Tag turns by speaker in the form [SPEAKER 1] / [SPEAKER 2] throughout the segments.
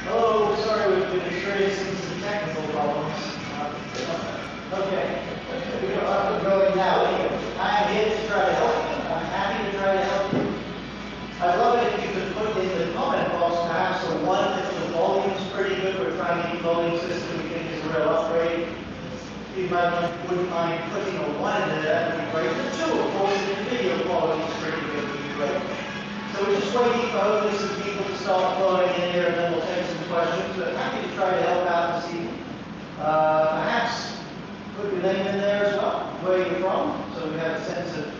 [SPEAKER 1] Oh, sorry, we've been experiencing some technical problems. Okay, we're up and going now. Anyway, I am here to try to help you. I'm happy to try to help you. I'd love it if you could put in the comment box perhaps a 1 if the volume's pretty good. We're trying to get volume system we think is a real upgrade. If you wouldn't mind putting a 1 in there, that would be great. The 2, of course, if the video quality is pretty good, would be great. So we're just waiting for hopefully some people to start flowing in here, and then we'll take some questions. But happy to try to help out this evening. Perhaps put your name in there as well, where you're from, so we have a sense of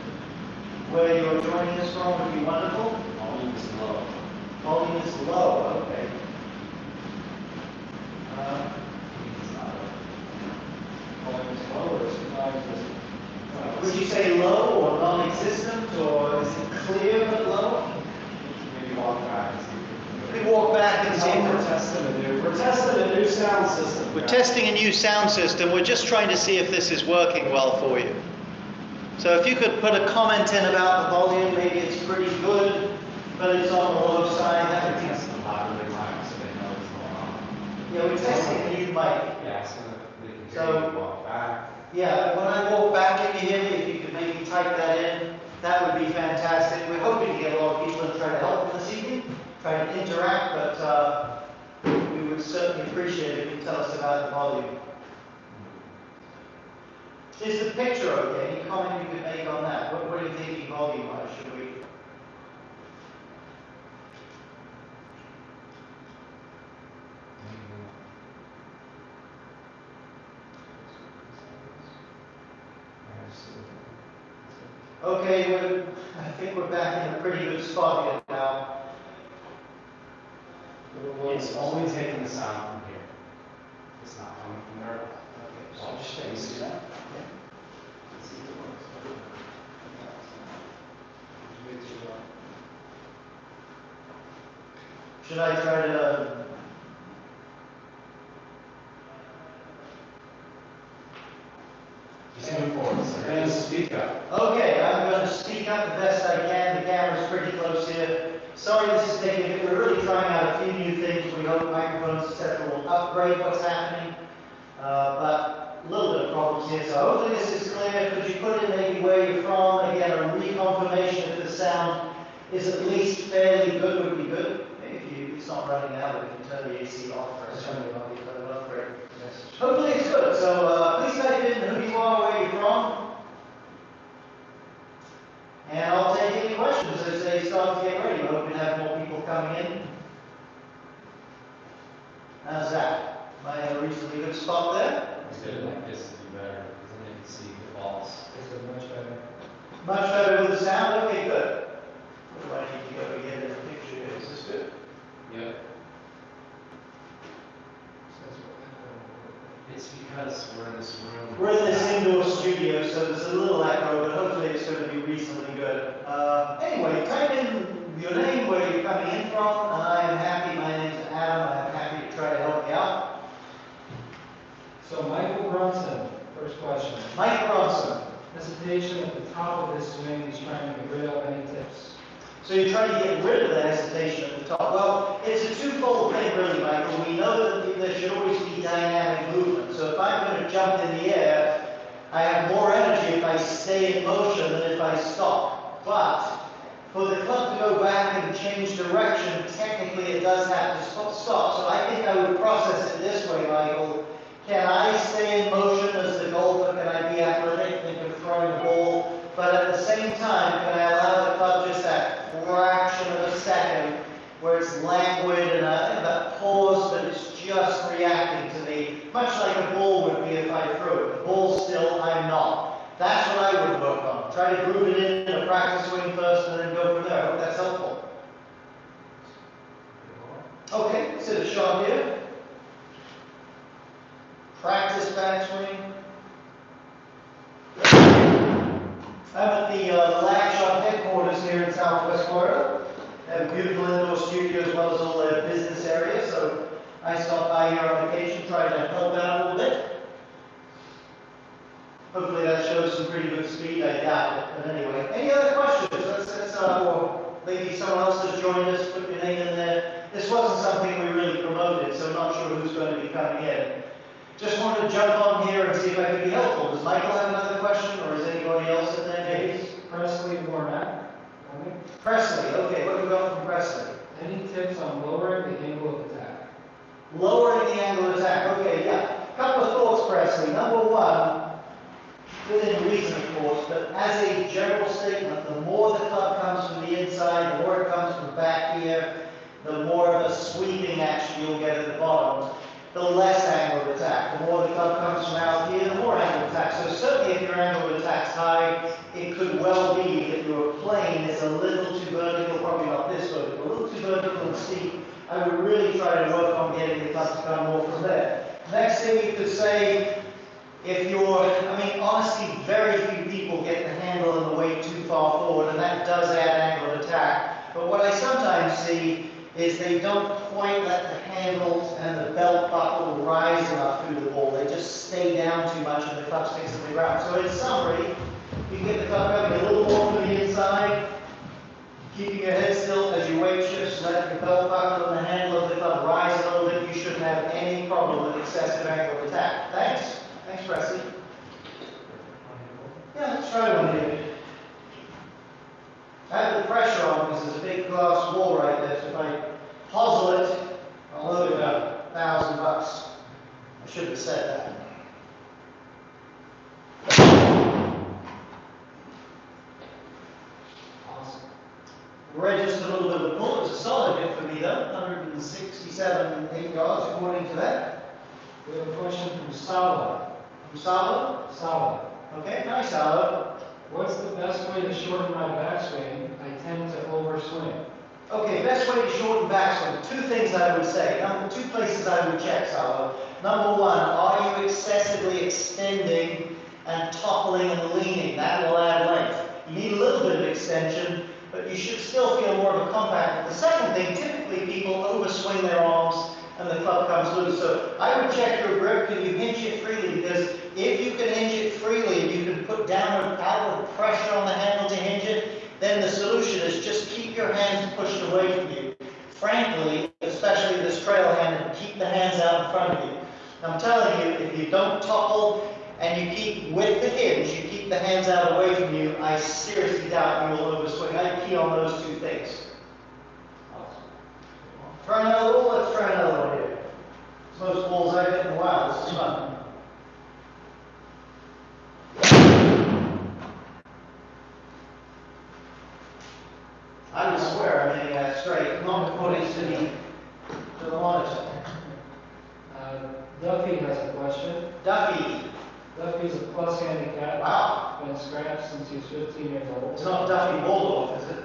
[SPEAKER 1] where you're joining us from would be wonderful.
[SPEAKER 2] Volume is low.
[SPEAKER 1] Volume is low, okay.
[SPEAKER 2] Volume is low, or sometimes
[SPEAKER 1] would you say low or non-existent, or is it clear but low?
[SPEAKER 2] maybe walk back.
[SPEAKER 1] We walk back and see.
[SPEAKER 2] We're testing a new sound system.
[SPEAKER 1] We're testing a new sound system. We're just trying to see if this is working well for you. So if you could put a comment in about the volume, maybe it's pretty good, but it's on the low side. That would be.
[SPEAKER 2] Test them loud and loud so they know what's going on.
[SPEAKER 1] Yeah, we're testing a new mic.
[SPEAKER 2] Yeah, so they can
[SPEAKER 1] So-
[SPEAKER 2] hear you walk back.
[SPEAKER 1] Yeah, when I walk back, if you hear me, if you could maybe type that in, that would be fantastic. We're hoping to get a lot of people and try to help this evening, try to interact, but we would certainly appreciate it if you tell us about the volume. Is the picture okay? Any comment you could make on that? What are you thinking volume-wise? Should we? Okay, I think we're back in a pretty good spot here now.
[SPEAKER 2] It's only taking the sound from here. It's not coming from there. Okay, so I'll just show you. See that?
[SPEAKER 1] Yeah.
[SPEAKER 2] Let's see if it works.
[SPEAKER 1] Should I try to?
[SPEAKER 2] Just move forward, sir. And speak up.
[SPEAKER 1] Okay, I'm going to speak up the best I can. The camera's pretty close here. Sorry this is taking a bit. We're really trying out a few new things. We hope microphones, etc. will upgrade what's happening. But a little bit of problems here. So hopefully this is clear. Could you put in maybe where you're from? Again, a reconfirmation if the sound is at least fairly good would be good. Maybe if it's not running out, we can turn the AC off for a second. Upgrade. Hopefully it's good. So please type in who you are, where you're from. And I'll take any questions as they start to get ready. We're hoping to have more people coming in. How's that? Am I in a reasonably good spot there?
[SPEAKER 2] It's good like this to be better, because then you can see the balls. It's much better.
[SPEAKER 1] Much better with the sound? Okay, good. What do I need to go to get in the picture here? Is this good?
[SPEAKER 2] Yeah. It's because we're in this room.
[SPEAKER 1] We're in this indoor studio, so there's a little echo, but hopefully it's going to be reasonably good. Anyway, type in your name, where you're coming in from, and I am happy. My name's Adam. I'm happy to try to help you out.
[SPEAKER 3] So Michael Brunson, first question.
[SPEAKER 1] Mike Bronson.
[SPEAKER 3] Hesitation at the top of this swing, he's trying to get rid of. Any tips?
[SPEAKER 1] So you're trying to get rid of the hesitation at the top. Well, it's a twofold thing, really, Michael. We know that there should always be dynamic movement. So if I'm going to jump in the air, I have more energy if I stay in motion than if I stop. But for the club to go back and change direction, technically it does have to stop. So I think I would process it this way, Michael. Can I stay in motion as the golfer? Can I be athletic? Think of throwing the ball. But at the same time, can I allow the club just that fraction of a second where it's languid and that pause, but it's just reacting to me, much like a ball would be if I threw it. The ball's still, I'm not. That's what I would work on. Try to groove it in a practice swing first and then go from there. I hope that's helpful. Okay, sit a shot here. Practice backswing. I'm at the Lag Shot headquarters here in Southwest Florida. They have a beautiful indoor studio as well as all their business areas, so I stopped by here on occasion, trying to help out a little bit. Hopefully that shows some pretty good speed. I doubt it, but anyway. Any other questions? Or maybe someone else if I could be helpful. Does Michael have another question, or is anybody else in that case?
[SPEAKER 3] Presley Warnock.
[SPEAKER 1] Presley, okay, what have we got from Presley?
[SPEAKER 3] Any tips on lowering the angle of attack?
[SPEAKER 1] Lowering the angle of attack, okay, yeah. Couple of thoughts, Presley. Number one, within reason, of course, but as a general statement, the more the club comes from the inside, the more it comes from back here, the more of a sweeping action you'll get at the bottom, the less angle of attack. The more the club comes from out here, the more angle of attack. So certainly if your angle of attack's high, it could well be that your plane is a little too vertical, probably not this vertical, a little too vertical and steep. I would really try to work on getting the club to come more from there. Next thing you could say, if you're, I mean, honestly, very few people get the handle and the weight too far forward, and that does add angle of attack. But what I sometimes see is they don't quite let the handles and the belt buckle rise enough through the ball. They just stay down too much and the club sticks to the ground. So in summary, you can get the club going a little more to the inside, keeping your head still as your weight shifts, let your belt buckle and the handle of the club rise a little bit. You shouldn't have any problem with excessive angle of attack. Thanks. Thanks, Presley. Yeah, let's try one here. I have the pressure on because there's a big glass wall right there, so if I puzzle it, I'll load it up. $1,000. I should have said that.
[SPEAKER 3] Awesome.
[SPEAKER 1] Registered a little bit of a pull. It's a solid hit for me though. 167 8 yards according to that.
[SPEAKER 3] We have a question from Sala.
[SPEAKER 1] From Salo?
[SPEAKER 3] Sala.
[SPEAKER 1] Okay, nice Salo.
[SPEAKER 3] What's the best way to shorten my backswing? I tend to overswing.
[SPEAKER 1] Okay, best way to shorten backswing. Two things I would say. Two places I would check, Salo. Number one, are you excessively extending and toppling and leaning? That will add length. You need a little bit of extension, but you should still feel more of a compact. The second thing, typically people overswing their arms and the club comes loose. So I would check your grip. Can you hinge it freely? Because if you can hinge it freely and you can put downward, outward pressure on the handle to hinge it, then the solution is just keep your hands pushed away from you. Frankly, especially this trail hand, keep the hands out in front of you. I'm telling you, if you don't topple and you keep with the hinge, you keep the hands out away from you, I seriously doubt you will overswing. I'd key on those two things. Try another ball, let's try another one here. It's most balls I've hit in a while, this is fun. I would swear I'm hitting that straight, not according to the monitor.
[SPEAKER 3] Duffy has a question.
[SPEAKER 1] Duffy.
[SPEAKER 3] Duffy's a plus handicap.
[SPEAKER 1] Wow.
[SPEAKER 3] Been scratched since he was 15 years old.
[SPEAKER 1] It's not Duffy Waldorf, is it?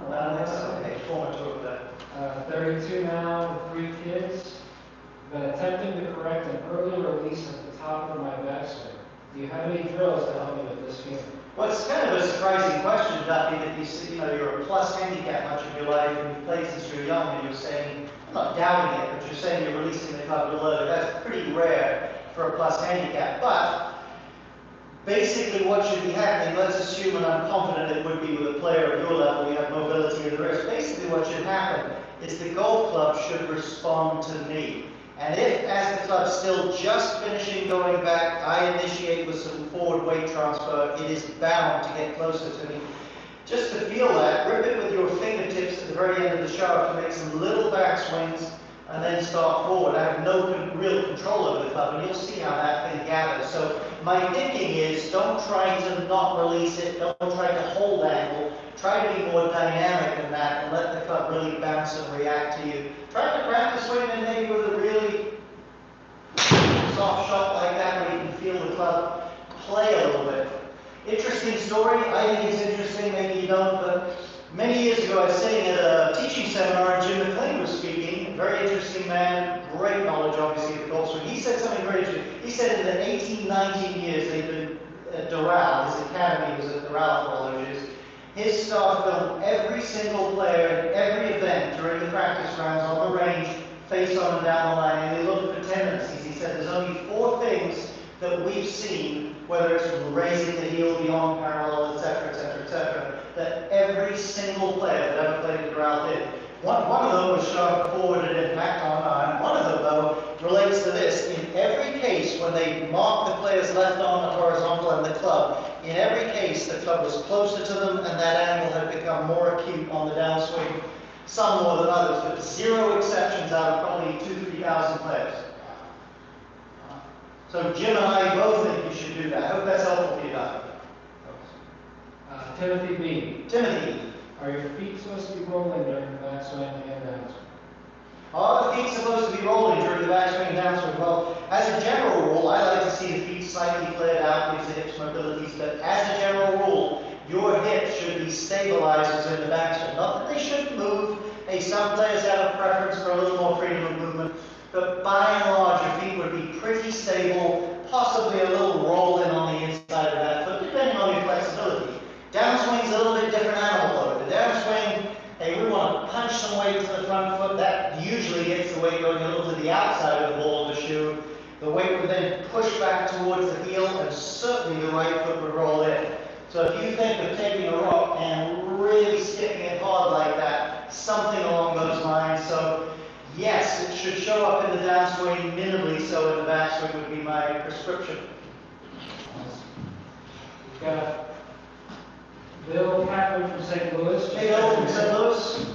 [SPEAKER 1] No, that's okay. Former tour of that.
[SPEAKER 3] 32 now, with 3 kids. Been attempting to correct an early release at the top of my backswing. Do you have any drills to help me with this feeling?
[SPEAKER 1] Well, it's kind of a surprising question, Duffy, that you're a plus handicap much of your life and you've played since you're young and you're saying, I'm not doubting it, but you're saying you're releasing the club below. That's pretty rare for a plus handicap. But basically what should be happening, let's assume, and I'm confident it would be with a player of your level, you have mobility in the wrist. Basically what should happen is the golf club should respond to me. And if, as the club's still just finishing going back, I initiate with some forward weight transfer, it is bound to get closer to me. Just to feel that, grip it with your fingertips at the very end of the shaft to make some little backswings and then start forward. I have no real control over the club, and you'll see how that thing gathers. So my thinking is, don't try to not release it, don't try to hold angle, try to be more dynamic than that and let the club really bounce and react to you. Try to practice swinging maybe with a really soft shot like that where you can feel the club play a little bit. Interesting story. I think it's interesting, maybe you don't, but many years ago I was sitting at a teaching seminar and Jim McLean was speaking. Very interesting man, great knowledge obviously of the golf swing. He said something very interesting. He said in the 18, 19 years they've been at Doral, his academy was at Doral for all those years. His staff filmed every single player in every event during the practice rounds on the range, face on and down the line, and they looked for tendencies. He said there's only 4 things that we've seen, whether it's raising the heel beyond parallel, etc., etc., etc., that every single player that ever played at Doral did. One of them was sharp forward and impact on iron. One of them, though, relates to this. In every case when they marked the player's left arm, the horizontal, and the club, in every case, the club was closer to them, and that angle had become more acute on the downswing, some more than others, but 0 exceptions out of probably 2,000-3,000 players. So Jim and I both think you should do that. I hope that's helpful for you, Doctor.
[SPEAKER 3] Timothy B.
[SPEAKER 1] Timothy,
[SPEAKER 3] Are your feet supposed to be rolling during the backswing and downswing?
[SPEAKER 1] are the feet supposed to be rolling during the backswing and downswing? Well, as a general rule, I like to see the feet slightly flared out, gives the hips mobilities, but as a general rule, your hips should be stabilizers in the backswing. Not that they shouldn't move. Hey, some players have a preference for a little more freedom of movement, but by and large, your feet would be pretty stable, possibly a little rolling on the inside of that foot, depending on your flexibility. Downswing's a little bit different animal though. The downswing, hey, we want to punch some weight to the front foot. That usually gets the weight going a little to the outside of the ball of the shoe. The weight would then push back towards the heel, and certainly the right foot would roll in. So if you think of taking a rock and really sticking it hard like that, something along those lines. So yes, it should show up in the downswing minimally, so in the backswing would be my prescription.
[SPEAKER 3] We've got Bill Kaplan from St. Louis.
[SPEAKER 1] Hey, Bill from St. Louis.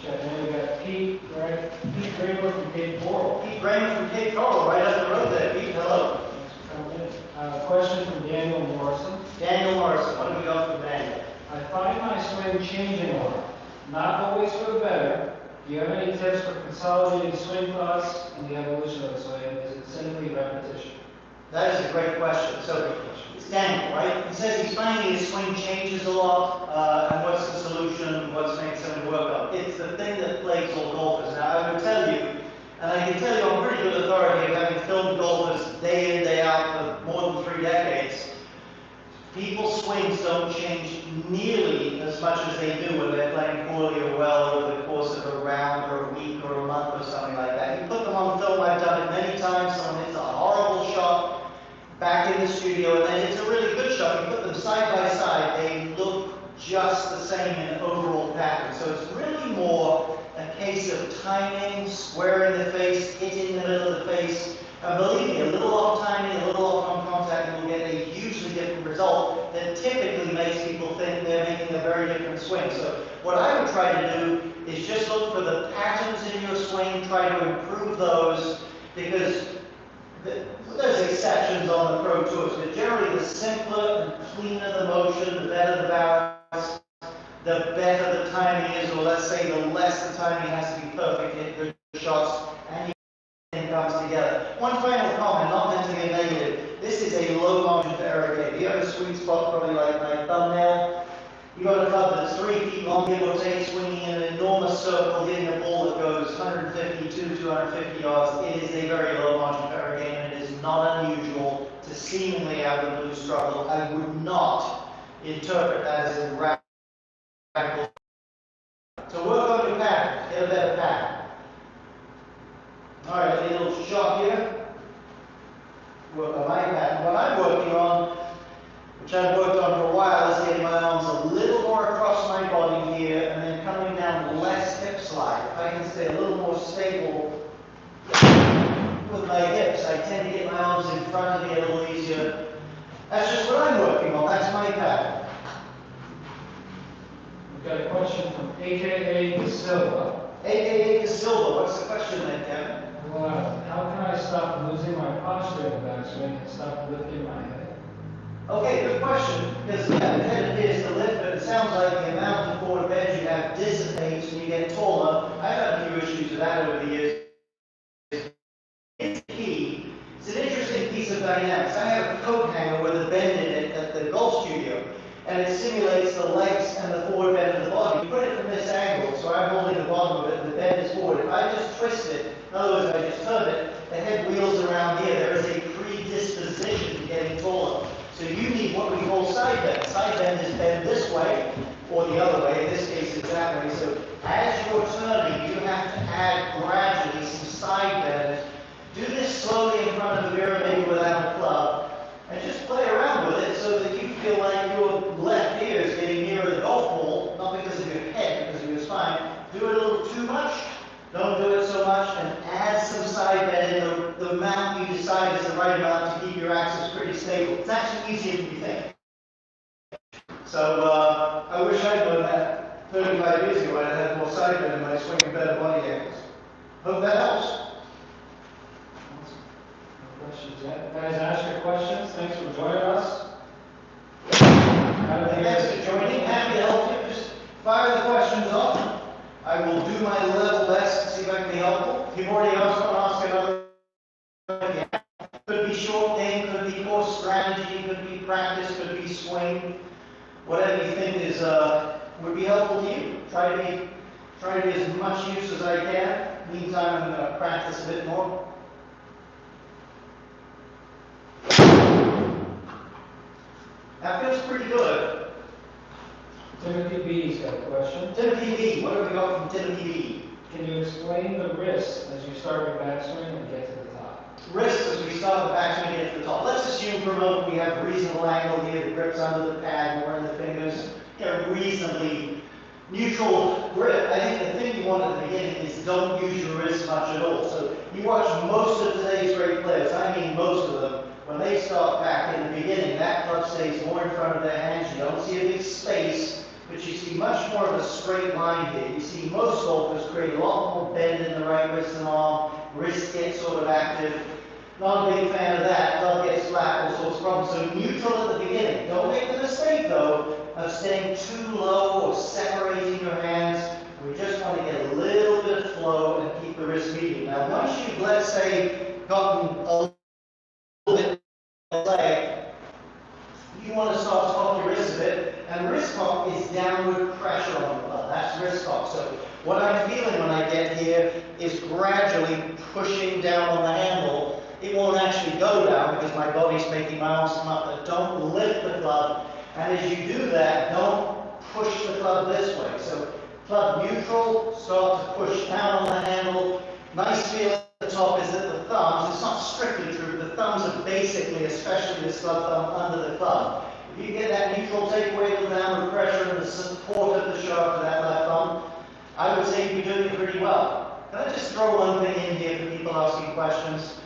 [SPEAKER 3] And then we got Pete, right? Pete Greenwood from Cape Coral.
[SPEAKER 1] Pete Raymond from Cape Coral, right up the road there. Pete, hello.
[SPEAKER 3] Thanks for coming in. Question from Daniel Morrison.
[SPEAKER 1] Daniel Morrison, what do we got from Daniel?
[SPEAKER 3] I find my swing changing a lot, not always for the better. Do you have any tips for consolidating swing thoughts and the evolution of the swing? Is it simply repetition?
[SPEAKER 1] That is a great question. So, it's Daniel, right? He says he's finding his swing changes a lot, and what's the solution, what's making something work out. It's the thing that plagues all golfers. Now, I would tell you, and I can tell you on pretty good authority of having filmed golfers day in, day out for more than 3 decades, people's swings don't change nearly as much as they do when they're playing poorly or well over the course of a round or a week or a month or something like that. You put them on film, I've done it many times, someone hits a horrible shot back in the studio, and then it's a really good shot. You put them side by side, they look just the same in overall pattern. So it's really more a case of timing, squaring the face, hitting the middle of the face. And believe me, a little off timing, a little off on contact, and you'll get a hugely different result that typically makes people think they're making a very different swing. So what I would try to do is just look for the patterns in your swing, try to improve those, because there's exceptions on the Pro Tours, but generally the simpler and cleaner the motion, the better the balance, the better the timing is, or let's say the less the timing has to be perfect, hit good shots, and everything comes together. One final comment, not meant to be negative. This is a low margin for error game. You have a sweet spot, probably like my thumbnail. You got a club that's 3 feet long, give or take, swinging in an enormous circle, hitting a ball that goes 150 to 250 yards. It is a very low margin for error game, and it is not unusual to seemingly out of the blue struggle. I would not interpret that as a radical. So work on your pattern, get a better pattern. All right, a little shot here. Work on my pattern. What I'm working on, which I've worked on for a while, is getting my arms a little more across my body here, and then coming down less hip slide. If I can stay a little more stable with my hips, I tend to get my arms in front of me a little easier. That's just what I'm working on. That's my pattern.
[SPEAKER 3] We've got a question from AKA De Silva.
[SPEAKER 1] AKA De Silva, what's the question then, Kevin?
[SPEAKER 3] How can I stop losing my posture in the backswing and stop lifting my head?
[SPEAKER 1] Okay, good question, because the head appears to lift, but it sounds like the amount of forward bend you have dissipates when you get taller. I've had a few issues with that over the years. It's key. It's an interesting piece of dynamics. I have a coat hanger with a bend in it at the golf studio, and it simulates the legs and the forward bend of the body. You put it from this angle, so I'm holding the bottom of it, and the bend is forward. If I just twist it, in other words, if I just turn it, the head wheels around here. There is a predisposition to getting taller. So you need what we call side bend. Side bend is bend this way, or the other way. In this case, it's that way. So as you're turning, you have to add gradually some side bend. Do this slowly in front of the mirror, maybe without a club, and just play around with it so that you feel like your left ear is getting nearer the golf ball, not because of your head, because of your spine. Do it a little too much. Don't do it so much, and add some side bend in the the amount you decide is the right amount to keep your axis pretty stable. It's actually easier than you think. So I wish I'd known that 35 years ago. I'd had more side bend in my swing and better body angles. Hope that helps.
[SPEAKER 3] No questions yet? Guys, ask your questions. Thanks for joining us.
[SPEAKER 1] Thanks for joining. Happy to help you. Just fire the questions off. I will do my level best to see if I can be helpful. If you've already asked one, ask another. Could be short game, could be course strategy, could be practice, could be swing. Whatever you think is would be helpful to you. Try to be as much use as I can. Meantime, I'm going to practice a bit more. That feels pretty good.
[SPEAKER 3] Timothy B's got a question.
[SPEAKER 1] Timothy B, what have we got from Timothy B?
[SPEAKER 3] Can you explain the risks as you start your backswing and get to the top?
[SPEAKER 1] Risks as we start the backswing and get to the top. Let's assume for a moment we have a reasonable angle here, the grip's under the pad, more in the fingers, get a reasonably neutral grip. I think the thing you want at the beginning is don't use your wrist much at all. So you watch most of today's great players, I mean most of them, when they start back in the beginning, that club stays more in front of their hands. You don't see a big space, but you see much more of a straight line here. You see most golfers create a lot more bend in the right wrist and arm, wrist gets sort of active. Not a big fan of that, club gets flat, all sorts of problems. So neutral at the beginning. Don't make the mistake though of staying too low or separating your hands. We just want to get a little bit of flow and keep the wrist medium. Now once you've, let's say, gotten a little bit of leg, you want to start to cock your wrist a bit, and wrist cock is downward pressure on the club. That's wrist cock. So what I'm feeling when I get here is gradually pushing down on the handle. It won't actually go down because my body's making my arms come up, but don't lift the club. And as you do that, don't push the club this way. So club neutral, start to push down on the handle. Nice feel at the top is that the thumbs, it's not strictly true, but the thumbs are basically, especially this club thumb, under the club. If you get that neutral, take away the downward pressure and the support of the shaft of that left thumb, I would say you're doing it pretty well. Can I just throw one thing in here for people asking questions?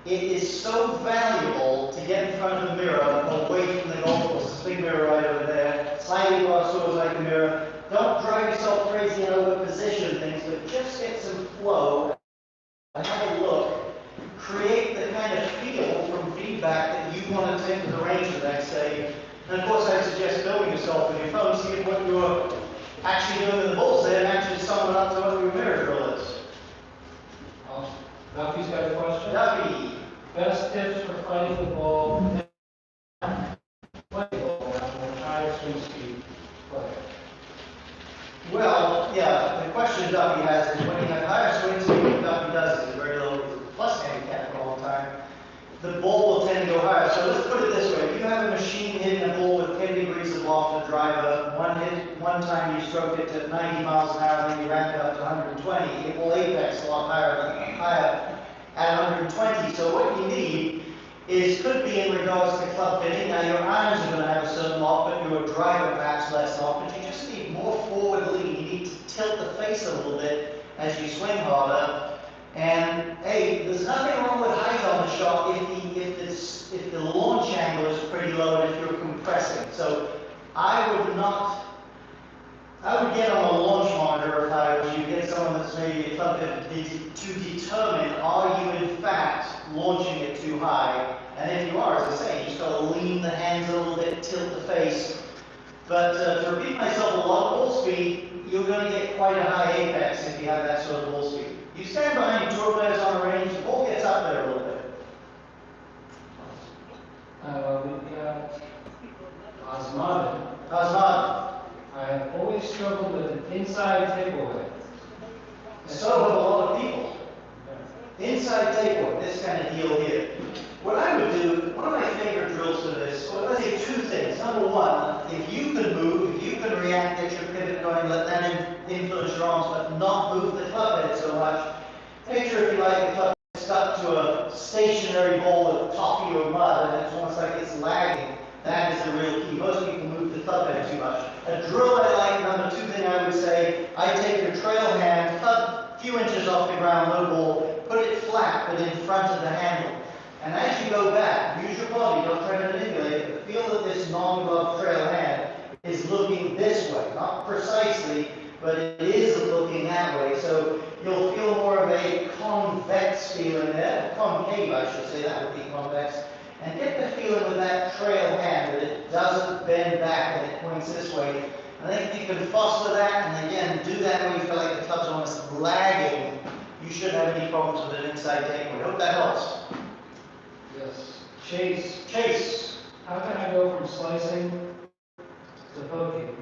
[SPEAKER 1] It is so valuable to get in front of the mirror away from the golf course. This big mirror right over there, slightly across towards like a mirror. Don't drive yourself crazy and over position things, but just get some flow and have a look. Create the kind of feel from feedback that you want to take to the range the next day. And of course, I suggest filming yourself with your phone, see if what you're actually doing in the balls there matches someone up to what your mirror drill is.
[SPEAKER 3] Duffy's got a question.
[SPEAKER 1] Duffy.
[SPEAKER 3] Best tips for playing the ball. Play the ball with higher swing speed play.
[SPEAKER 1] Well, yeah, the question Duffy has is when you have higher swing speed, what Duffy does is a very low plus handicap for a long time. The ball will tend to go higher. So let's put it this way. If you have a machine hitting a ball with 10 degrees of loft, a driver, one time you stroke it to 90 miles an hour, and then you ramp it up to 120, it will apex a lot higher at 120. So what you need could be in regards to club fitting. Now your irons are going to have a certain loft, but your driver perhaps less loft, but you just need more forward lean. You need to tilt the face a little bit as you swing harder. And hey, there's nothing wrong with height on the shot if the launch angle is pretty low and if you're compressing. So I would get on a launch monitor if I was you, get someone that's maybe a club to determine are you in fact launching it too high. And if you are, as I say, you just got to lean the hands a little bit, tilt the face. But to repeat myself, a lot of ball speed, you're going to get quite a high apex if you have that sort of ball speed. You stand behind your tour players on a range, the ball gets up there a little bit.
[SPEAKER 3] We've got Osman.
[SPEAKER 1] Osman.
[SPEAKER 3] I have always struggled with an inside takeaway.
[SPEAKER 1] So have a lot of people. Inside takeaway, this kind of deal here. What I would do, one of my favorite drills for this, well, let's say two things. Number one, if you can move, if you can react, get your pivot going, let that influence your arms, but not move the club head so much. Picture, if you like, the club head stuck to a stationary bowl of toffee or mud, and it's almost like it's lagging. That is the real key. Most people move the club head too much. A drill I like, number two thing I would say, I take your trail hand, club a few inches off the ground, no ball, put it flat, but in front of the handle. And as you go back, use your body, don't try to manipulate it, but feel that this non-glove trail hand is looking this way, not precisely, but it is looking that way. So you'll feel more of a convex feeling there, concave I should say, that would be convex. And get the feeling with that trail hand that it doesn't bend back and it points this way. I think if you can foster that, and again, do that when you feel like the club's almost lagging, you shouldn't have any problems with an inside takeaway. Hope that helps.
[SPEAKER 3] Yes. Chase.
[SPEAKER 1] Chase.
[SPEAKER 3] How can I go from slicing to poking?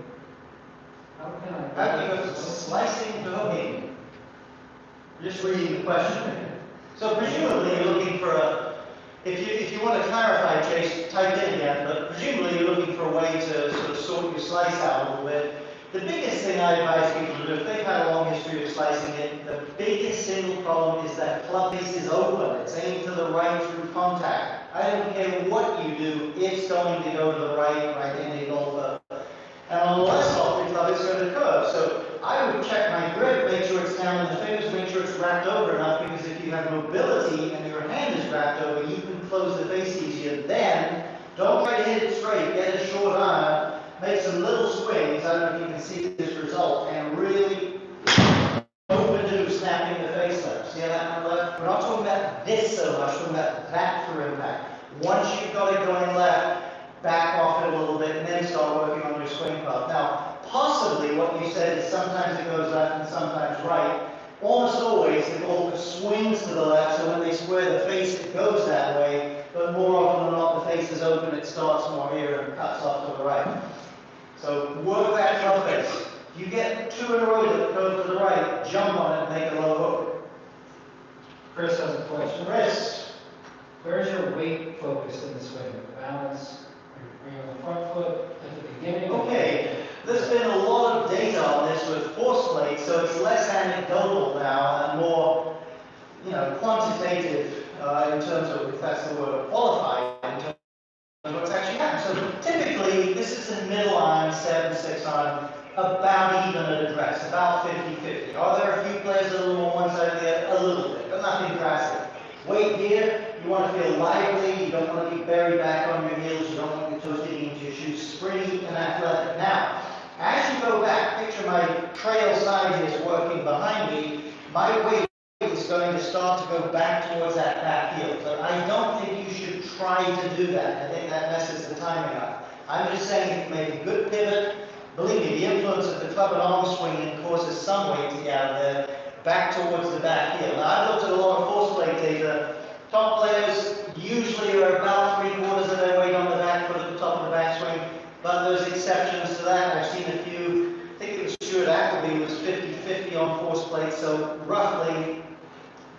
[SPEAKER 3] How
[SPEAKER 1] do you go from slicing to hooking? Just reading the question. So presumably you're looking for a, if you want to clarify, Chase, type in again, but presumably you're looking for a way to sort of sort your slice out a little bit. The biggest thing I advise people to do, if they've had a long history of slicing it, the biggest single problem is that club face is open. It's aimed to the right through contact. I don't care what you do, it's going to go to the right-handed golfer. And on the less lofty club, it's going to curve. So I would check my grip, make sure it's down in the fingers, make sure it's wrapped over enough, because if you have mobility and your hand is wrapped over, you can close the face easier. Then, don't try to hit it straight, get a short iron, make some little swings, I don't know if you can see this result, and really overdue snapping the face left. See how that one left? We're not talking about this so much, we're talking about that for impact. Once you've got it going left, back off it a little bit, and then start working on your swing path. Now, possibly what you said is sometimes it goes left and sometimes right. Almost always the golfer swings to the left, so when they square the face, it goes that way, but more often than not, the face is open, it starts more here and cuts off to the right. So work that club face. You get two in a row that go to the right, jump on it and make a low hook.
[SPEAKER 3] Chris has a question.
[SPEAKER 1] Chris.
[SPEAKER 3] Where's your weight focused in the swing? Balance? Are you on the front foot at the beginning?
[SPEAKER 1] Okay, there's been a lot of data on this with force plates, so it's less anecdotal now and more, quantitative in terms of, if that's the word, qualified in terms of what's actually happening. So typically, this is a middle iron, 7-6 iron, about even at address, about 50-50. Are there a few players that are a little on one side or the other? A little bit, but nothing drastic. Weight here, you want to feel lively, you don't want to be buried back on your heels, you don't want your toes digging into your shoes, springy and athletic. Now, as you go back, picture my trail side is working behind me, my weight is going to start to go back towards that back heel. But I don't think you should try to do that. I think that messes the timing up. I'm just saying if you make a good pivot, believe me, the influence of the club and arm swinging causes some weight to get out of there, back towards the back heel. Now, I've looked at a lot of force plate data. Top players usually are about 3/4 of their weight on the back foot at the top of the backswing, but there's exceptions to that. I've seen a few. I think it was Stuart Appleby was 50-50 on force plates, so roughly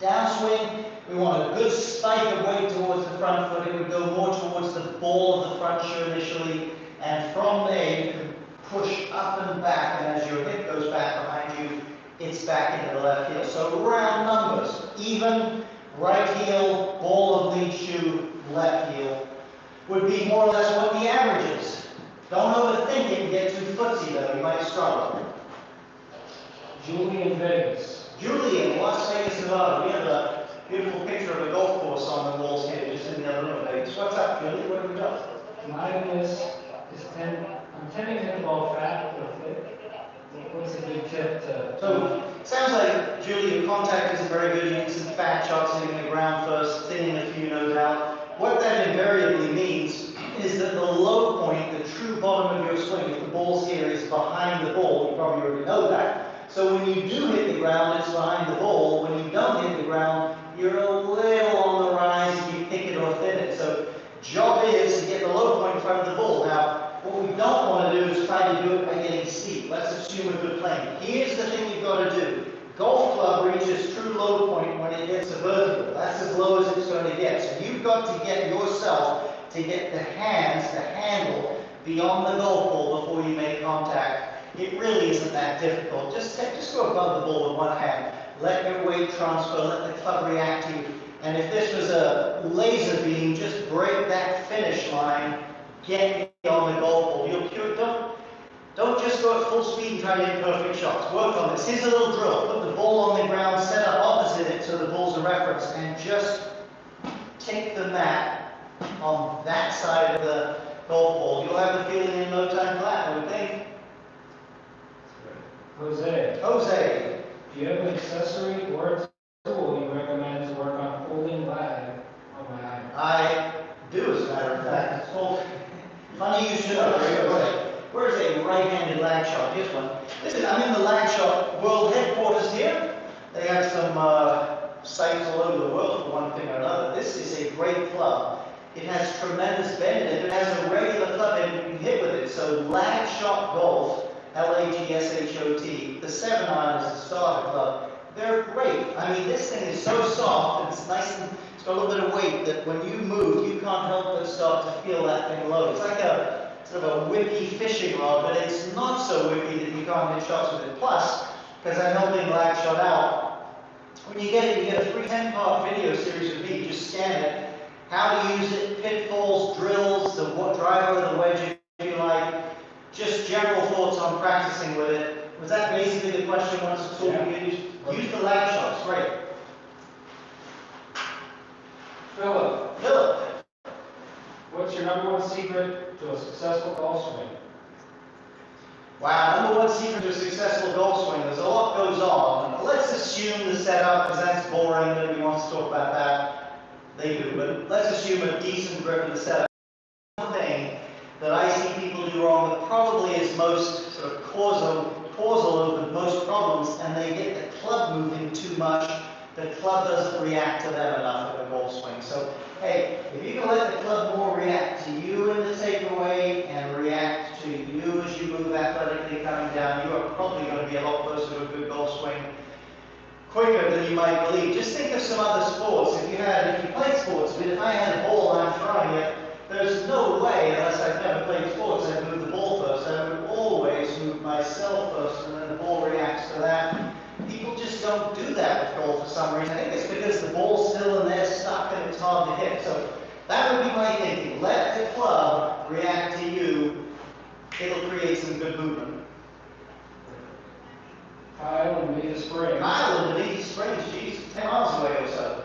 [SPEAKER 1] downswing, we want a good spike of weight towards the front foot. It would go more towards the ball of the front shoe initially, and from there you can push up and back, and as your hip goes back behind you, it's back into the left heel. So round numbers, even right heel, ball of lead shoe, left heel, would be more or less what the average is. Don't overthink it and get too footsie though, you might struggle.
[SPEAKER 3] Julie in Vegas.
[SPEAKER 1] Julie in Las Vegas, Nevada. We have a beautiful picture of a golf course on the walls here, just in the other room of Vegas. What's up, Julie? What have we got?
[SPEAKER 3] My miss is I'm tending to hit the ball fat or thick. What's a good tip to...
[SPEAKER 1] So, it sounds like, Julie, your contact isn't very good. You need some fat shots hitting the ground first, thinning a few, no doubt. What that invariably means is that the low point, the true bottom of your swing, if the ball's here, is behind the ball. You probably already know that. So when you do hit the ground, it's behind the ball. When you don't hit the ground, you're a little on the rise and you pick it or thin it. So job is to get the low point in front of the ball. Now, what we don't want to do is try to do it by getting steep. Let's assume a good plane. Here's the thing you've got to do. Golf club reaches true low point when it hits a vertical. That's as low as it's going to get. So you've got to get yourself to get the hands, the handle, beyond the golf ball before you make contact. It really isn't that difficult. Just go above the ball with one hand. Let your weight transfer, let the club react to you. And if this was a laser beam, just break that finish line, get on the golf ball. Don't just go at full speed and try to hit perfect shots. Work on this. Here's a little drill. Put the ball on the ground, set up opposite it so the ball's a reference, and just take the mat on that side of the golf ball. You'll have the feeling in no time flat, I would think.
[SPEAKER 3] Jose, do you have an accessory or a tool you recommend to work on holding lag on my iron?
[SPEAKER 1] I do, as a matter of fact. It's called, funny you should know. Where's a right-handed lag shot? Here's one. Listen, I'm in the lag shot world headquarters here. They have some sites all over the world for one thing or another. This is a great club. It has tremendous bend in it. It has a regular club head you can hit with it. So lag shot golf, L-A-G-S-H-O-T. The 7-iron is the starter club. They're great. I mean, this thing is so soft and it's nice and it's got a little bit of weight that when you move, you can't help but start to feel that thing load. It's like a sort of a whippy fishing rod, but it's not so whippy that you can't hit shots with it. Plus, because I'm helping lag shot out, when you get it, you get a free 10-part video series with me. Just scan it. How to use it, pitfalls, drills, the driver, the wedge, if you like. Just general thoughts on practicing with it. Was that basically the question? What's the tool you use? Use the lag shots. Great.
[SPEAKER 3] Philip, what's your #1 secret to a successful golf swing?
[SPEAKER 1] Wow, #1 secret to a successful golf swing. There's a lot goes on. Let's assume the setup, because that's boring. Nobody wants to talk about that. They do, but let's assume a decent grip of the setup. One thing that I see people do wrong that probably is most sort of causal of most problems, and they get the club moving too much. The club doesn't react to them enough in the golf swing. So, hey, if you can let the club more react to you in the takeaway and react to you as you move athletically coming down, you are probably going to be a lot closer to a good golf swing quicker than you might believe. Just think of some other sports. If you played sports, but if I had a ball and I'm throwing it, there's no way, unless I've never played sports, I'd move the ball first. I would always move myself first, and then the ball reacts to that. People just don't do that with golf for some reason. I think it's because the ball's still in there stuck and it's hard to hit. So that would be my thinking. Let the club react to you. It'll create some good movement.
[SPEAKER 3] Kyle in Benita Springs.
[SPEAKER 1] Kyle in Benita Springs, geez, 10 miles away or so.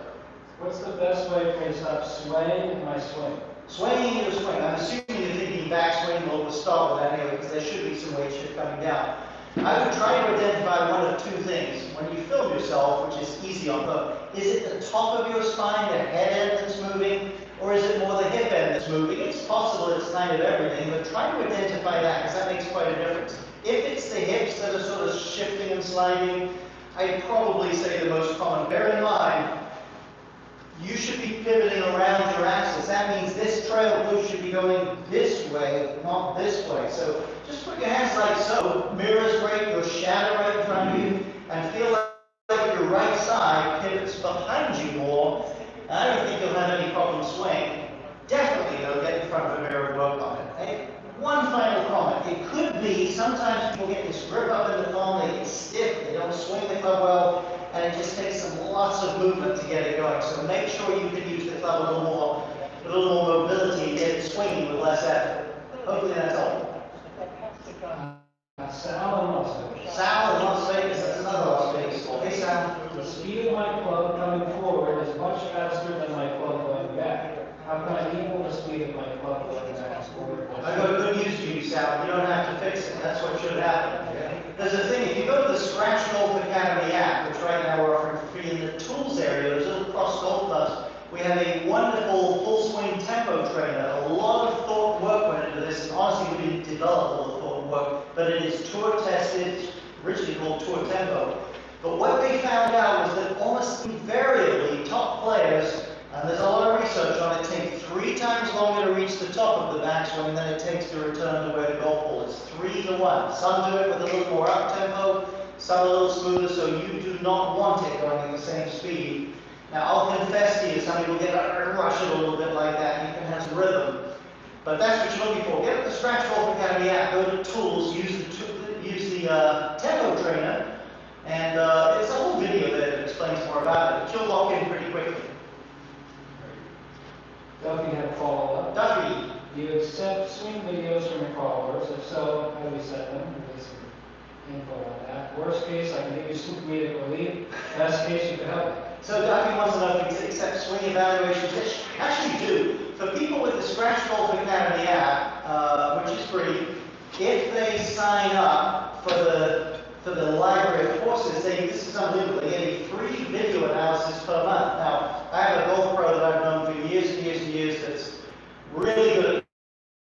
[SPEAKER 3] What's the best way for me to stop swaying my swing?
[SPEAKER 1] Swinging your swing. I'm assuming you're thinking backswing, but we'll start with that anyway, because there should be some weight shift coming down. I would try to identify one of two things. When you film yourself, which is easy on phone, is it the top of your spine, the head end that's moving, or is it more the hip end that's moving? It's possible it's kind of everything, but try to identify that, because that makes quite a difference. If it's the hips that are sort of shifting and sliding, I'd probably say the most common. Bear in mind, you should be pivoting around your axis. That means this trail push should be going this way, not this way. So just put your hands like so, mirrors right, your shadow right in front of you, and feel like your right side pivots behind you more. I don't think you'll have any problem swaying. Definitely, though, get in front of a mirror and work on it. Hey, one final comment. It could be sometimes people get this grip up in the palm, they get stiff, they don't swing the club well, and it just takes lots of movement to get it going. So make sure you can use the club a little more mobility and get it swinging with less effort. Hopefully that's all.
[SPEAKER 3] Sal in Las Vegas.
[SPEAKER 1] Sal in Las Vegas, that's another Las Vegas school. Hey Sal.
[SPEAKER 3] The speed of my club coming forward is much faster than my club going back. How can I equal the speed of my club going back and forward?
[SPEAKER 1] I've got good news for you, Sal. You don't have to fix it. That's what should happen. There's a thing, if you go to the Scratch Golf Academy app, which right now we're offering for free in the tools area, there's little cross golf clubs. We have a wonderful full swing tempo trainer. A lot of thought work went into this, and honestly we didn't develop all the thought work, but it is tour tested, originally called Tour Tempo. But what they found out was that almost invariably top players, and there's a lot of research on it, take 3 times longer to reach the top of the backswing than it takes to return to where the golf ball is. 3 to 1. Some do it with a little more up tempo, some a little smoother, so you do not want it going at the same speed. Now I'll confess to you, some people get rush it a little bit like that, and you can have some rhythm. But that's what you're looking for. Get the Scratch Golf Academy app, go to tools, use the tempo trainer, and it's a whole video there that explains more about it. But you'll lock in pretty quickly.
[SPEAKER 3] Duffy had a follow-up.
[SPEAKER 1] Duffy.
[SPEAKER 3] Do you accept swing videos from your followers? If so, how do you set them? Give me some info on that. Worst case, I can give you some comedic relief. Best case, you can help me.
[SPEAKER 1] So Duffy wants to know if we accept swing evaluations. Yes, actually do. For people with the Scratch Golf Academy app, which is free, if they sign up for the library of courses, this is unbelievable. They get a free video analysis per month. Now, I have a golf pro that I've known for years and years and years that's really good at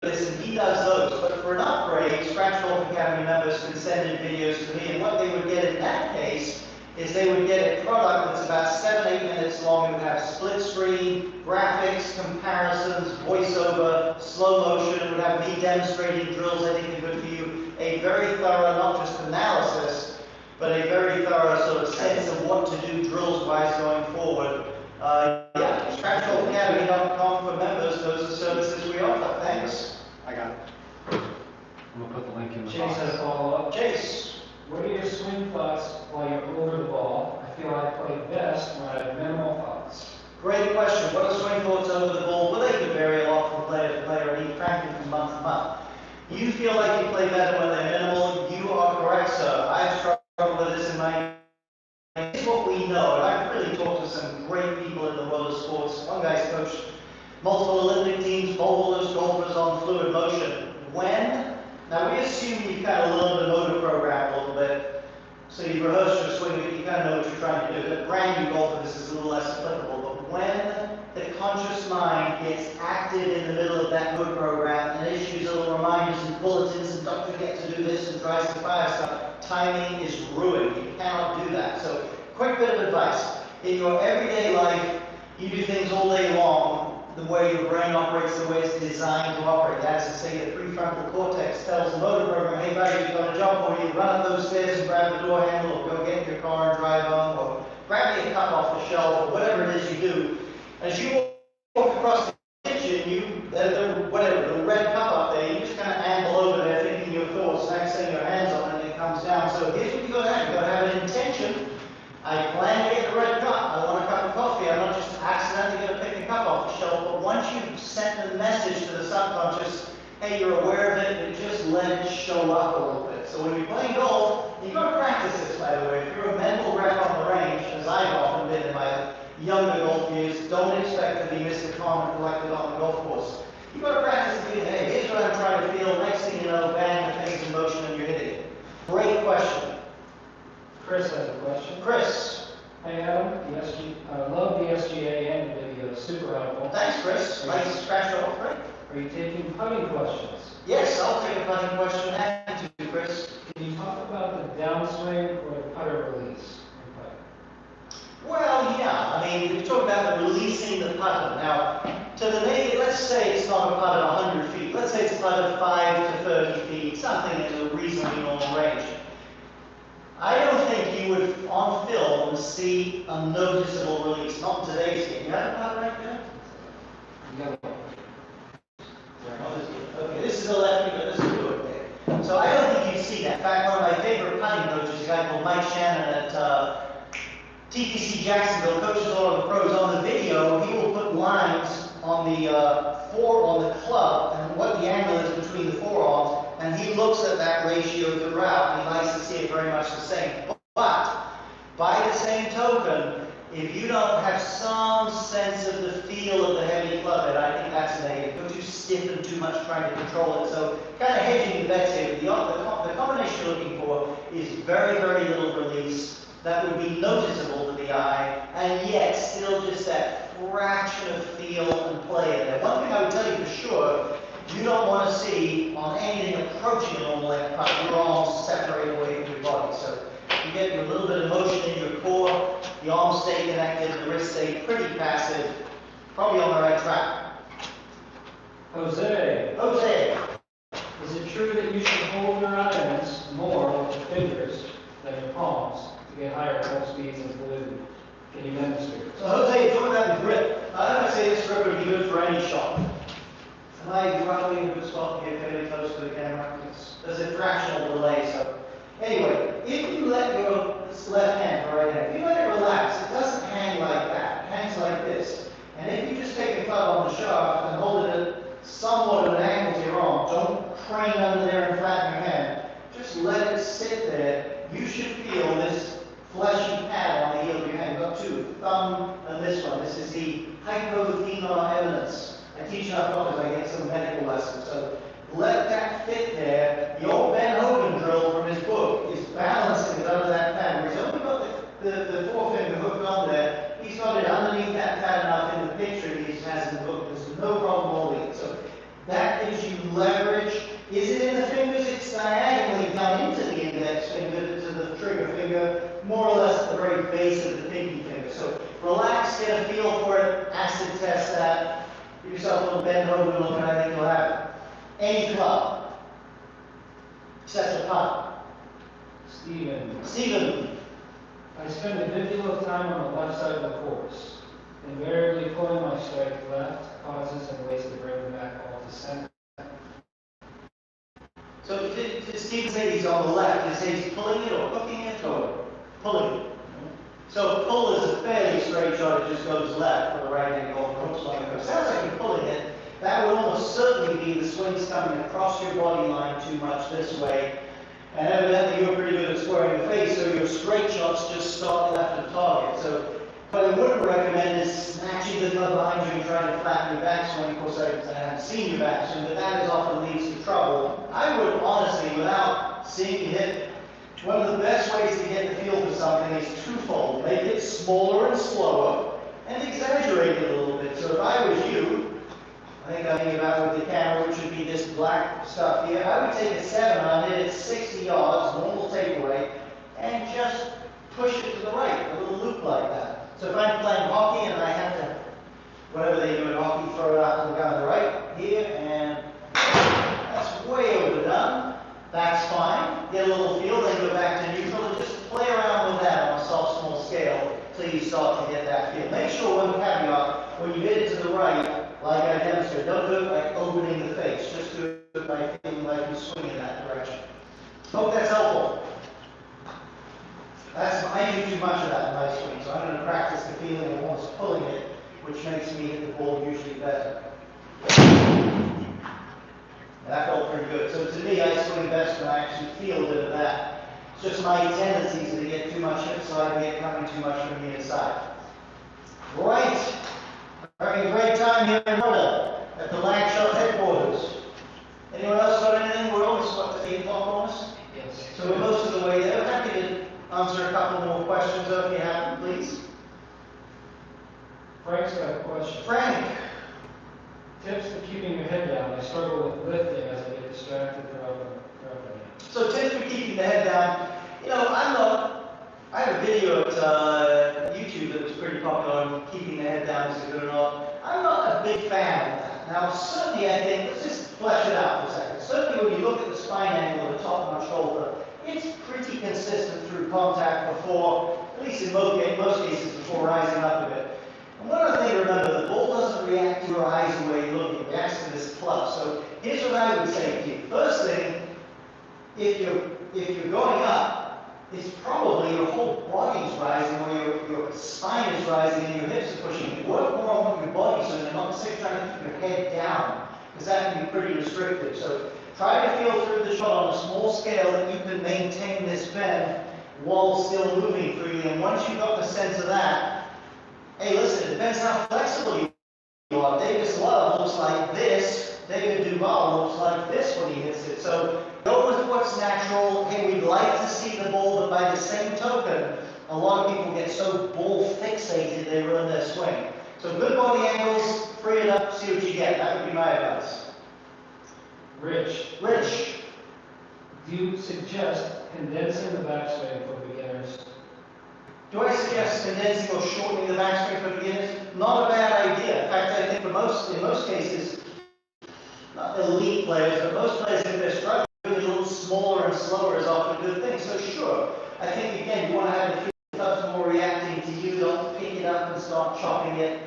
[SPEAKER 1] this, and he does those. But for an upgrade, Scratch Golf Academy members can send in videos to me, and what they would get in that case is they would get a product that's about 7-8 minutes long. It would have split screen, graphics, comparisons, voiceover, slow motion. It would have me demonstrating drills I think are good for you. A very thorough, not just analysis, but a very thorough sort of sense of what to do drills-wise going forward. Yeah, ScratchGolfAcademy.com for members. Those are services we offer. Thanks.
[SPEAKER 2] I got it. I'm gonna put the link in the
[SPEAKER 3] Chase
[SPEAKER 2] box.
[SPEAKER 3] has a follow-up.
[SPEAKER 1] Chase.
[SPEAKER 3] What are your swing thoughts while you're over the ball? I feel I play best when I have minimal thoughts.
[SPEAKER 1] Great question. What are swing thoughts over the ball? Well, they can vary a lot from player to player, and frankly from month to month. You feel like you play better when they're minimal. You are correct, sir. I've struggled with this in my. Here's what we know, and I've really talked to some great people in the world of sports. One guy's coached multiple Olympic teams, bowlers, golfers on fluid motion. Now we assume you've kind of learned the motor program a little bit, so you've rehearsed your swing, but you kind of know what you're trying to do. But brand new golfer, this is a little less applicable. But when the conscious mind gets active in the middle of that motor program and issues little reminders and bulletins and don't forget to do this and tries to fire stuff, timing is ruined. You cannot do that. So quick bit of advice. In your everyday life, you do things all day long the way your brain operates, the way it's designed to operate. That's to say the prefrontal cortex tells the motor program, hey buddy, you've got a job for you, run up those stairs and grab the door handle, or go get in your car and drive home, or grab me a cup off the shelf, or whatever it is you do. As you walk across the kitchen, the red cup up there, you just kind of amble over there thinking your thoughts, next thing your hands on it and it comes down. So here's what you got to have. You've got to have an intention. I plan to get the red cup. I want a cup of coffee. I'm not just accidentally going to pick a cup off the shelf. But once you've sent the message to the subconscious, hey, you're aware of it, and just let it show up a little bit. So when you're playing golf, you've got to practice this, by the way. If you're a mental wreck on the range, as I've often been in my younger golf years, don't expect to be Mr. Calm and collected on the golf course. You've got to practice and be, hey, here's what I'm trying to feel. Next thing you know, bang, the thing's in motion and you're hitting it. Great question.
[SPEAKER 3] Chris has a question.
[SPEAKER 1] Chris.
[SPEAKER 3] Hey Adam, I love the SGA and the video, super helpful.
[SPEAKER 1] Thanks, Chris. Nice scratch off, right?
[SPEAKER 3] Are you taking putting questions?
[SPEAKER 1] Yes, I'll take a putting question and two, Chris.
[SPEAKER 3] Can you talk about the downswing or the putter release in putting?
[SPEAKER 1] Well, yeah. I mean, we talk about releasing the putter. Now, to the naked, let's say it's not a putt at 100 feet. Let's say it's a putt at 5 to 30 feet, something in a reasonably normal range. I don't think you would, on film, see a noticeable release. Not in today's game. You have a putt right there?
[SPEAKER 3] No.
[SPEAKER 1] Okay, this is a lefty, but this is good. Okay. So I don't think you'd see that. In fact, one of my favorite putting coaches, a guy called Mike Shannon at TPC Jacksonville, coaches all of the pros. On the video, he will put lines on the on the club and what the angle is between the forearms, and he looks at that ratio throughout, and he likes to see it very much the same. But by the same token, if you don't have some sense of the feel of the heavy club head, I think that's a negative. You're too stiff and too much trying to control it. So kind of hedging the bets here. The combination you're looking for is very, very little release that would be noticeable to the eye, and yet still just that fraction of feel and play in there. One thing I would tell you for sure, you don't want to see on anything approaching a normal left putt, your arms separate away from your body. So you get a little bit of motion in your core, the arms stay connected, the wrists stay pretty passive, probably on the right track.
[SPEAKER 3] Jose.
[SPEAKER 1] Jose.
[SPEAKER 3] Is it true that you should hold your irons more with your fingers than your palms to get higher club speeds and fluidity? Can you demonstrate?
[SPEAKER 1] So Jose, you're talking about the grip. I would say this grip would be good for any shot. Am I roughly in a good spot to get fairly close to the camera? There's a fractional delay, so. Anyway, if you let your left hand or right hand, if you let it relax, it doesn't hang like that. It hangs like this. And if you just take a club on the shaft and hold it at somewhat of an fleshy pad on the heel of your hand. You've got two, thumb and this one. This is the hypothenar eminence. I teach enough because I get some medical lessons. So let that fit there. The old Ben Hogan drill from his book is balancing it under that pad. Where he's only got the forefinger hooked on there. He's got it underneath that pad enough in the picture he has in the book. There's no problem holding it. So that gives you leverage. Is it in the fingers? It's diagonally down into the index finger to the trigger finger, more or less at the very base of the pinky finger. So relax, get a feel for it, acid test that. Give yourself a little bend over look and I think you'll have it. Any club, except a putt. Steven.
[SPEAKER 3] I spend a good deal of time on the left side of the course. Invariably pulling my strike left causes and ways to bring the back ball to center.
[SPEAKER 1] So did Steven say he's on the left? Did he say he's pulling it or hooking it or pulling it? So pull is a fairly straight shot, it just goes left for the right-hand golfer. Hooks like it. Sounds like you're pulling it. That would almost certainly be the swings coming across your body line too much this way. And evidently you're pretty good at squaring the face, so your straight shots just stop left of target. So what I wouldn't recommend is snatching the club behind you and trying to flatten your backswing. Of course, I haven't seen your backswing, but that is often leads to trouble. I would honestly, without seeing you hit, one of the best ways to get the feel for something is twofold. Make it smaller and slower, and exaggerate it a little bit. So if I was you, I think I'm thinking about with the camera, which would be this black stuff here, I would take a 7 on it at 60 yards, normal takeaway, and just push it to the right, a little loop like that. So if I'm playing hockey and I have to, whatever they do in hockey, throw it out to the guy on the right, here, and that's way overdone. That's fine. Get a little feel, then go back to neutral, and just play around with that on a soft, small scale until you start to get that feel. Make sure, one caveat, when you hit it to the right, like I demonstrated, don't do it by opening the face. Just do it by feeling like you swing in that direction. Hope that's helpful. I do too much of that in my swing, so I'm going to practice the feeling of almost pulling it, which makes me hit the ball usually better. That felt pretty good. So to me, I swing best when I actually feel a bit of that. It's just my tendencies to get too much hip side, get coming too much from the inside. Right. We're having a great time here in Florida at the Lag Shot headquarters. Anyone else got anything? We're almost, what, 8 o'clock almost?
[SPEAKER 3] Yes.
[SPEAKER 1] So we're most of the way there. Happy to answer a couple more questions if you have them, please.
[SPEAKER 3] Frank's got a question.
[SPEAKER 1] Frank.
[SPEAKER 3] Tips for keeping your head down. I struggle with lifting as I get distracted throughout the game.
[SPEAKER 1] So tips for keeping the head down. You know, I have a video at YouTube that was pretty popular on keeping the head down, is it good or not. I'm not a big fan of that. Now, certainly I think, let's just flesh it out for a second. Certainly when you look at the spine angle of the top of my shoulder, it's pretty consistent through contact before, at least in most cases, before rising up a bit. And one other thing to remember, the ball doesn't react to your eyes the way you look, it reacts to this club. So here's what I would say to you. First thing, if you're going up, it's probably your whole body's rising, or your spine is rising and your hips are pushing. You work more on your body so you're not sick trying to keep your head down, because that can be pretty restrictive. So try to feel through the shot on a small scale that you can maintain this bend while still moving freely. And once you've got the sense of that, hey, listen, it depends how flexible you are. Davis Love looks like this. David Duval looks like this when he hits it. So go with what's natural. Hey, we'd like to see the ball, but by the same token, a lot of people get so ball fixated they ruin their swing. So good body angles, free it up, see what you get. That would be my advice.
[SPEAKER 3] Rich, do you suggest condensing the backswing for beginners?
[SPEAKER 1] Do I suggest condensing or shortening the backswing for beginners? Not a bad idea. In fact, I think in most cases, not elite players, but most players, if they're struggling, a little smaller and slower is often a good thing. So sure, I think again, you want to have the clubs more reacting to you. Don't pick it up and start chopping it.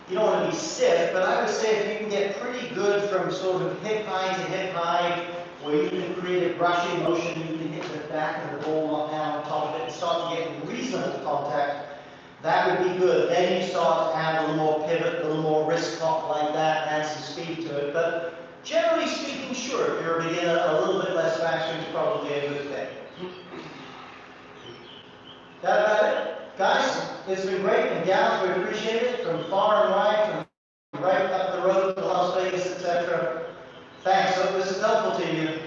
[SPEAKER 1] You don't want to be stiff, but I would say if you can get pretty good from sort of hip high to hip high, where you can create a brushing motion, you can hit the back of the ball, not down on top of it, and start to get reasonable contact, that would be good. Then you start to add a little more pivot, a little more wrist pop like that, add some speed to it. But generally speaking, sure, if you're a beginner, a little bit less backswing is probably a good thing. That about Guys, it's been great, and gals, we appreciate it, from far and wide, from right up the road to Las Vegas, etc. Thanks, hope this is helpful to you.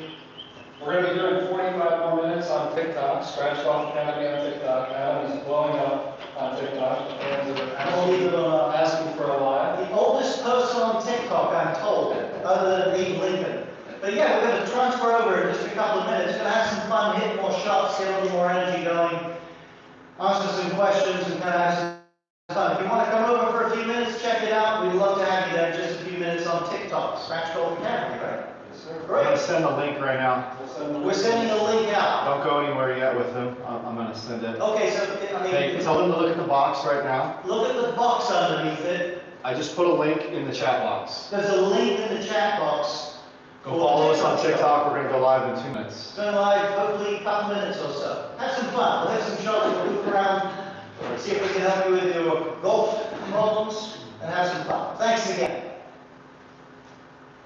[SPEAKER 3] We're going to be doing 45 more minutes on TikTok, Scratch Golf Academy on TikTok. Adam is blowing up on TikTok. The fans are asking for a live.
[SPEAKER 1] The oldest person on TikTok, I'm told, other than Abe Lincoln. But yeah, we're going to transfer over in just a couple of minutes. We're going to have some fun, hit more shots, get a little more energy going, answer some questions, and kind of have some fun. If you want to come over for a few minutes, check it out. We'd love to have you there in just a few minutes on TikTok, Scratch Golf Academy, right?
[SPEAKER 3] Yes, sir.
[SPEAKER 2] I'm gonna
[SPEAKER 1] Great.
[SPEAKER 2] send a link right now.
[SPEAKER 1] We're sending a link out.
[SPEAKER 2] Don't go anywhere yet with him. I'm gonna send it.
[SPEAKER 1] Okay, so, I mean,
[SPEAKER 2] Hey, tell them to look at the box right now.
[SPEAKER 1] look at the box underneath it.
[SPEAKER 2] I just put a link in the chat box.
[SPEAKER 1] There's a link in the chat box.
[SPEAKER 2] Go follow us on TikTok. We're gonna go live in 2 minutes.
[SPEAKER 1] It's going live hopefully a couple minutes or so. Have some fun. We'll have some shots. We'll move around. See if we can help you with your golf problems and have some fun. Thanks again.